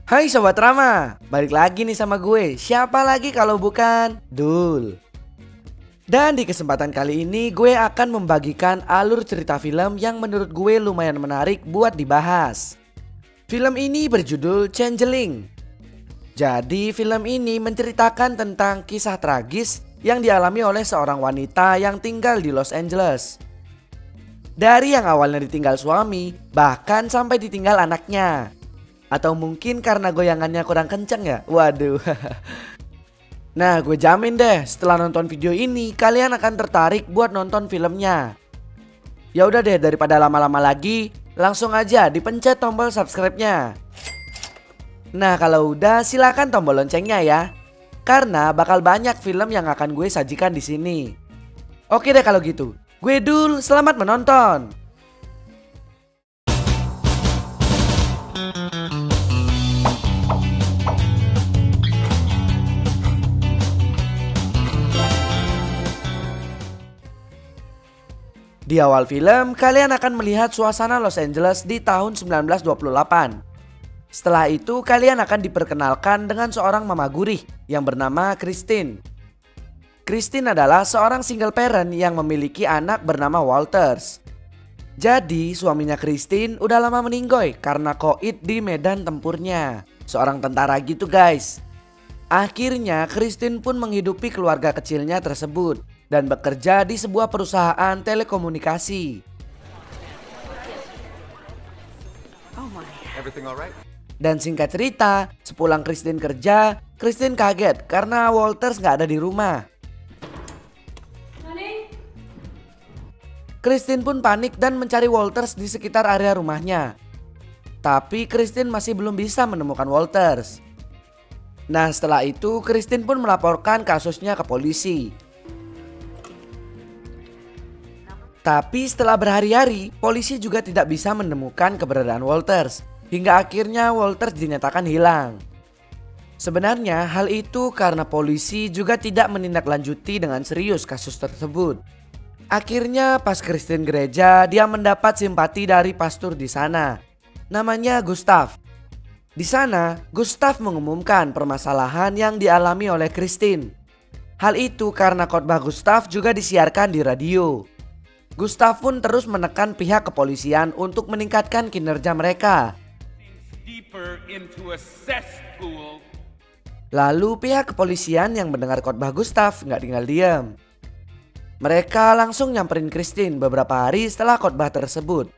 Hai Sobat Rama, balik lagi nih sama gue. Siapa lagi kalau bukan Dul. Dan di kesempatan kali ini gue akan membagikan alur cerita film yang menurut gue lumayan menarik buat dibahas. Film ini berjudul Changeling. Jadi film ini menceritakan tentang kisah tragis yang dialami oleh seorang wanita yang tinggal di Los Angeles. Dari yang awalnya ditinggal suami, bahkan sampai ditinggal anaknya. Atau mungkin karena goyangannya kurang kenceng ya? Waduh. Nah, gue jamin deh setelah nonton video ini kalian akan tertarik buat nonton filmnya. Ya udah deh, daripada lama-lama lagi, langsung aja dipencet tombol subscribe-nya. Nah, kalau udah silakan tombol loncengnya ya. Karena bakal banyak film yang akan gue sajikan di sini. Oke deh kalau gitu. Gue Dul, selamat menonton. Di awal film, kalian akan melihat suasana Los Angeles di tahun 1928. Setelah itu, kalian akan diperkenalkan dengan seorang mama gurih yang bernama Christine. Christine adalah seorang single parent yang memiliki anak bernama Walters. Jadi, suaminya Christine udah lama meninggoy karena koit di medan tempurnya. Seorang tentara gitu guys. Akhirnya, Christine pun menghidupi keluarga kecilnya tersebut dan bekerja di sebuah perusahaan telekomunikasi. Dan singkat cerita, sepulang Christine kerja, Christine kaget karena Walters nggak ada di rumah. Christine pun panik dan mencari Walters di sekitar area rumahnya. Tapi Christine masih belum bisa menemukan Walters. Nah, setelah itu Christine pun melaporkan kasusnya ke polisi. Tapi setelah berhari-hari, polisi juga tidak bisa menemukan keberadaan Walters. Hingga akhirnya Walters dinyatakan hilang. Sebenarnya hal itu karena polisi juga tidak menindaklanjuti dengan serius kasus tersebut. Akhirnya pas Christine gereja, dia mendapat simpati dari pastor di sana. Namanya Gustav. Di sana, Gustav mengumumkan permasalahan yang dialami oleh Christine. Hal itu karena khotbah Gustav juga disiarkan di radio. Gustav pun terus menekan pihak kepolisian untuk meningkatkan kinerja mereka. Lalu pihak kepolisian yang mendengar khotbah Gustav nggak tinggal diam. Mereka langsung nyamperin Christine beberapa hari setelah khotbah tersebut.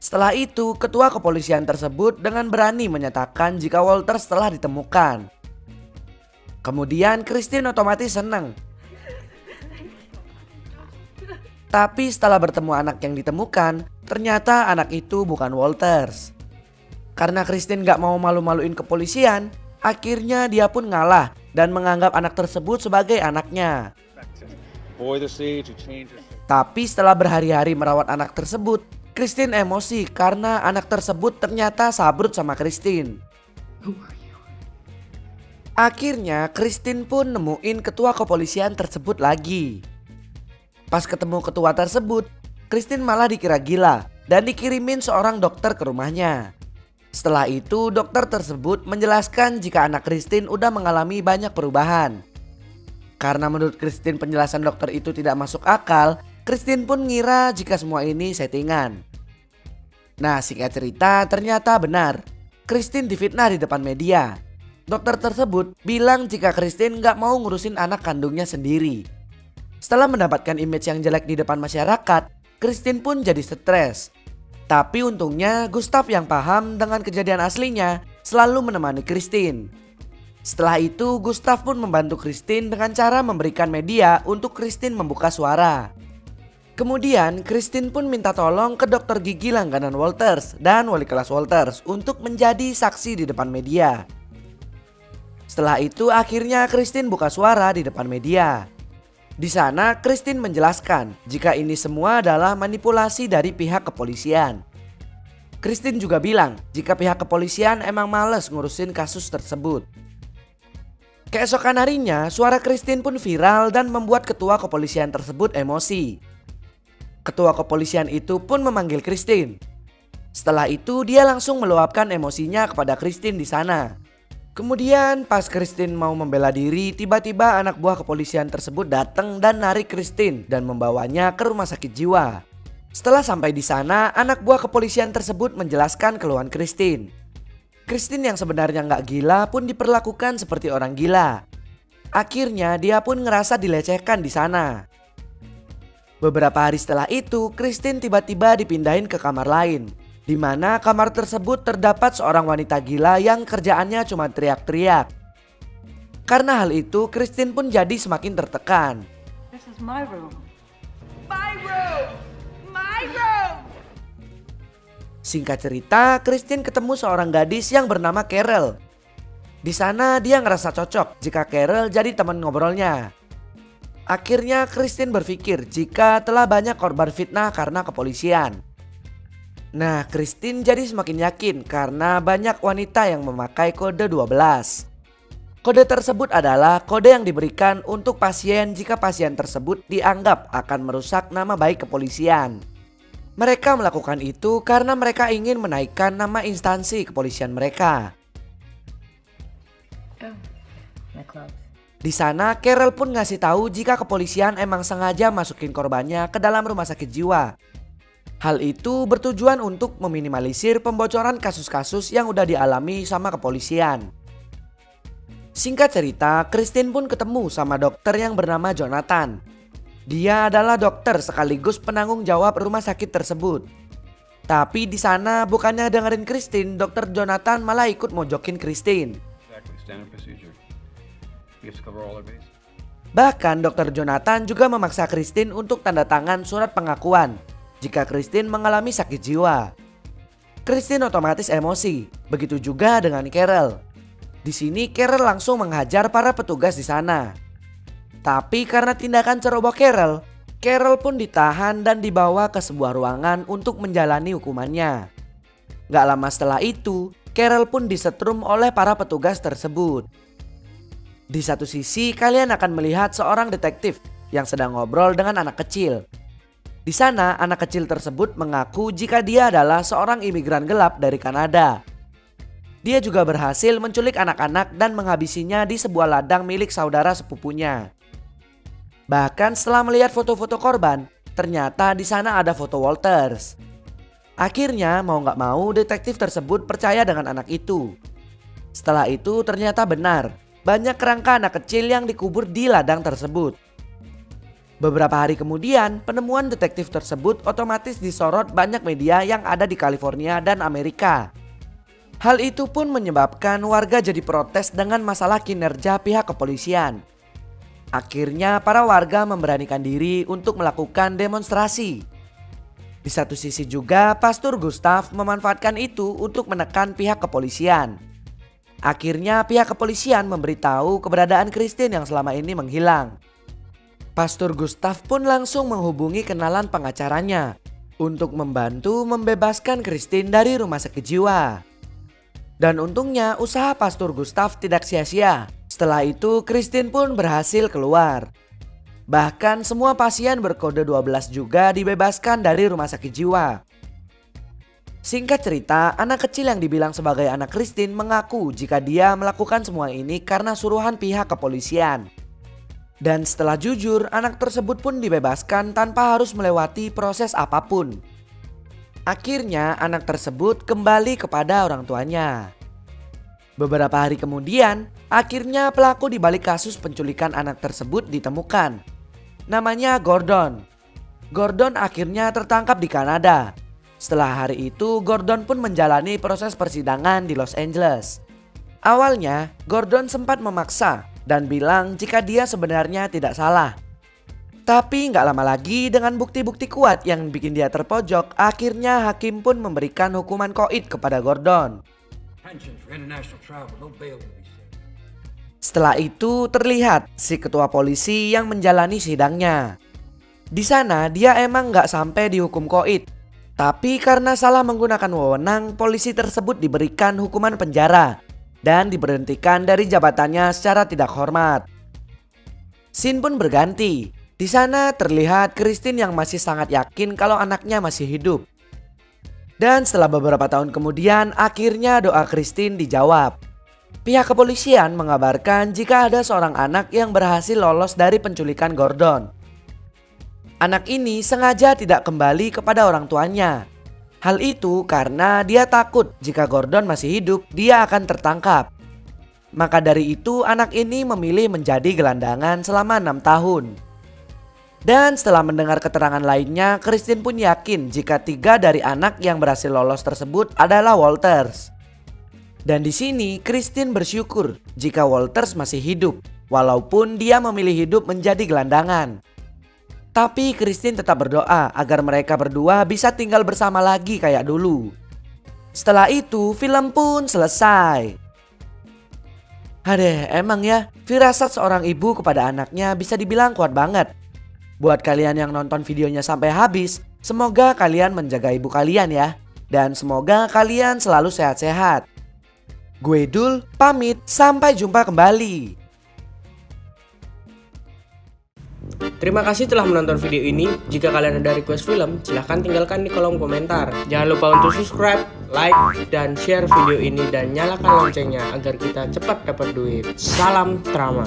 Setelah itu, ketua kepolisian tersebut dengan berani menyatakan jika Walters telah ditemukan. Kemudian Christine otomatis senang. Tapi setelah bertemu anak yang ditemukan, ternyata anak itu bukan Walters. Karena Christine gak mau malu-maluin kepolisian, akhirnya dia pun ngalah dan menganggap anak tersebut sebagai anaknya. Tapi setelah berhari-hari merawat anak tersebut, Christine emosi karena anak tersebut ternyata sabrut sama Christine. Akhirnya Christine pun nemuin ketua kepolisian tersebut lagi. Pas ketemu ketua tersebut, Christine malah dikira gila dan dikirimin seorang dokter ke rumahnya. Setelah itu dokter tersebut menjelaskan jika anak Christine udah mengalami banyak perubahan. Karena menurut Christine penjelasan dokter itu tidak masuk akal, Christine pun ngira jika semua ini settingan. Nah, singkat cerita ternyata benar. Christine difitnah di depan media. Dokter tersebut bilang jika Christine gak mau ngurusin anak kandungnya sendiri. Setelah mendapatkan image yang jelek di depan masyarakat, Christine pun jadi stres. Tapi untungnya Gustav yang paham dengan kejadian aslinya selalu menemani Christine. Setelah itu Gustav pun membantu Christine dengan cara memberikan media untuk Christine membuka suara. Kemudian Christine pun minta tolong ke dokter gigi langganan Walters dan wali kelas Walters untuk menjadi saksi di depan media. Setelah itu akhirnya Christine buka suara di depan media. Di sana Christine menjelaskan jika ini semua adalah manipulasi dari pihak kepolisian. Christine juga bilang jika pihak kepolisian emang males ngurusin kasus tersebut. Keesokan harinya suara Christine pun viral dan membuat ketua kepolisian tersebut emosi. Ketua kepolisian itu pun memanggil Christine. Setelah itu dia langsung meluapkan emosinya kepada Christine di sana. Kemudian pas Christine mau membela diri, tiba-tiba anak buah kepolisian tersebut datang dan narik Christine dan membawanya ke rumah sakit jiwa. Setelah sampai di sana, anak buah kepolisian tersebut menjelaskan keluhan Christine. Christine yang sebenarnya nggak gila pun diperlakukan seperti orang gila. Akhirnya dia pun ngerasa dilecehkan di sana. Beberapa hari setelah itu, Christine tiba-tiba dipindahin ke kamar lain, di mana kamar tersebut terdapat seorang wanita gila yang kerjaannya cuma teriak-teriak. Karena hal itu, Christine pun jadi semakin tertekan. This is my room. My room. My room. Singkat cerita, Christine ketemu seorang gadis yang bernama Carol. Di sana dia ngerasa cocok jika Carol jadi teman ngobrolnya. Akhirnya Christine berpikir jika telah banyak korban fitnah karena kepolisian. Nah, Christine jadi semakin yakin karena banyak wanita yang memakai kode 12. Kode tersebut adalah kode yang diberikan untuk pasien jika pasien tersebut dianggap akan merusak nama baik kepolisian. Mereka melakukan itu karena mereka ingin menaikkan nama instansi kepolisian mereka. Di sana Carol pun ngasih tahu jika kepolisian emang sengaja masukin korbannya ke dalam rumah sakit jiwa. Hal itu bertujuan untuk meminimalisir pembocoran kasus-kasus yang udah dialami sama kepolisian. Singkat cerita, Christine pun ketemu sama dokter yang bernama Jonathan. Dia adalah dokter sekaligus penanggung jawab rumah sakit tersebut. Tapi di sana bukannya dengerin Christine, dokter Jonathan malah ikut mojokin Christine. Bahkan dokter Jonathan juga memaksa Christine untuk tanda tangan surat pengakuan jika Christine mengalami sakit jiwa. Christine otomatis emosi, begitu juga dengan Carol. Di sini Carol langsung menghajar para petugas di sana. Tapi karena tindakan ceroboh Carol, Carol pun ditahan dan dibawa ke sebuah ruangan untuk menjalani hukumannya. Gak lama setelah itu, Carol pun disetrum oleh para petugas tersebut. Di satu sisi kalian akan melihat seorang detektif yang sedang ngobrol dengan anak kecil. Di sana anak kecil tersebut mengaku jika dia adalah seorang imigran gelap dari Kanada. Dia juga berhasil menculik anak-anak dan menghabisinya di sebuah ladang milik saudara sepupunya. Bahkan setelah melihat foto-foto korban, ternyata di sana ada foto Walters. Akhirnya mau gak mau detektif tersebut percaya dengan anak itu. Setelah itu ternyata benar, banyak kerangka anak kecil yang dikubur di ladang tersebut. Beberapa hari kemudian, penemuan detektif tersebut otomatis disorot banyak media yang ada di California dan Amerika. Hal itu pun menyebabkan warga jadi protes dengan masalah kinerja pihak kepolisian. Akhirnya para warga memberanikan diri untuk melakukan demonstrasi. Di satu sisi juga Pastor Gustav memanfaatkan itu untuk menekan pihak kepolisian. Akhirnya pihak kepolisian memberitahu keberadaan Christine yang selama ini menghilang. Pastor Gustav pun langsung menghubungi kenalan pengacaranya untuk membantu membebaskan Christine dari rumah sakit jiwa. Dan untungnya usaha Pastor Gustav tidak sia-sia. Setelah itu Christine pun berhasil keluar. Bahkan semua pasien berkode 12 juga dibebaskan dari rumah sakit jiwa. Singkat cerita, anak kecil yang dibilang sebagai anak Christine mengaku jika dia melakukan semua ini karena suruhan pihak kepolisian. Dan setelah jujur, anak tersebut pun dibebaskan tanpa harus melewati proses apapun. Akhirnya anak tersebut kembali kepada orang tuanya. Beberapa hari kemudian, akhirnya pelaku di balik kasus penculikan anak tersebut ditemukan. Namanya Gordon. Gordon akhirnya tertangkap di Kanada. Setelah hari itu, Gordon pun menjalani proses persidangan di Los Angeles. Awalnya, Gordon sempat memaksa dan bilang jika dia sebenarnya tidak salah. Tapi nggak lama lagi dengan bukti-bukti kuat yang bikin dia terpojok, akhirnya hakim pun memberikan hukuman koid kepada Gordon. Setelah itu terlihat si ketua polisi yang menjalani sidangnya. Di sana dia emang nggak sampai dihukum koid, tapi karena salah menggunakan wewenang, polisi tersebut diberikan hukuman penjara dan diberhentikan dari jabatannya secara tidak hormat. Scene pun berganti. Di sana terlihat Christine yang masih sangat yakin kalau anaknya masih hidup. Dan setelah beberapa tahun kemudian, akhirnya doa Christine dijawab. Pihak kepolisian mengabarkan jika ada seorang anak yang berhasil lolos dari penculikan Gordon. Anak ini sengaja tidak kembali kepada orang tuanya. Hal itu karena dia takut jika Gordon masih hidup, dia akan tertangkap. Maka dari itu anak ini memilih menjadi gelandangan selama 6 tahun. Dan setelah mendengar keterangan lainnya, Christine pun yakin jika 3 dari anak yang berhasil lolos tersebut adalah Walters. Dan di sini Christine bersyukur jika Walters masih hidup, walaupun dia memilih hidup menjadi gelandangan. Tapi Christine tetap berdoa agar mereka berdua bisa tinggal bersama lagi kayak dulu. Setelah itu film pun selesai. Aduh, emang ya, firasat seorang ibu kepada anaknya bisa dibilang kuat banget. Buat kalian yang nonton videonya sampai habis, semoga kalian menjaga ibu kalian ya. Dan semoga kalian selalu sehat-sehat. Gue Dul, pamit, sampai jumpa kembali. Terima kasih telah menonton video ini. Jika kalian ada request film, silahkan tinggalkan di kolom komentar. Jangan lupa untuk subscribe, like, dan share video ini dan nyalakan loncengnya agar kita cepat dapat duit. Salam Trama.